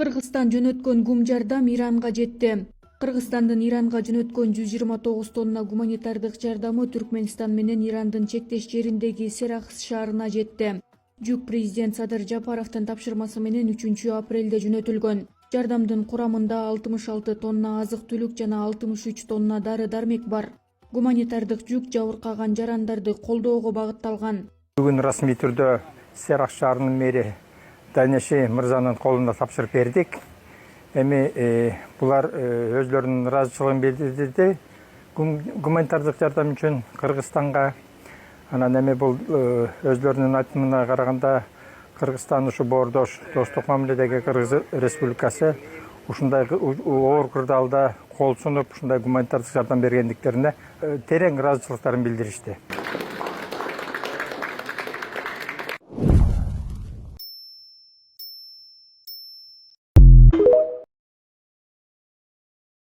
Кыргызстан жөнөткөн гум жардам Иранга жетти. Кыргызстандын Иранга жөнөткөн 129 тонна гуманитардык жардамы Түркмөнстан менен Ирандын чектеш жериндеги Серахс шаарына жетти. Жүк президент Садыр Жапаровдун тапшырмасы менен 3 апрелде жөнөтүлгөн. Жардамдын курамында 66 тонна азык-түлүк жана 63 тонна дары-дармек бар. Гуманитардык жүк жабыркаган жарандарды колдоого багытталган. Бүгүн расмий түрдө Серахс шаарынын мэри Данеши мырзанын колуна тапшырып бердик. Эми булар өзлөрүнүн ыраазычылыгын билдирди. Гуманитардык жардам үчүн Кыргызстанга анан эми бул өзлөрүнүн айтымына караганда Кыргызстан ушу боордош достук мамиледеги Кыргыз Республикасы ушундай оор кырдаалда кол сунуп ушундай гуманитардык жардам бергендиктерине терең ыраазычылыктарын билдиришти.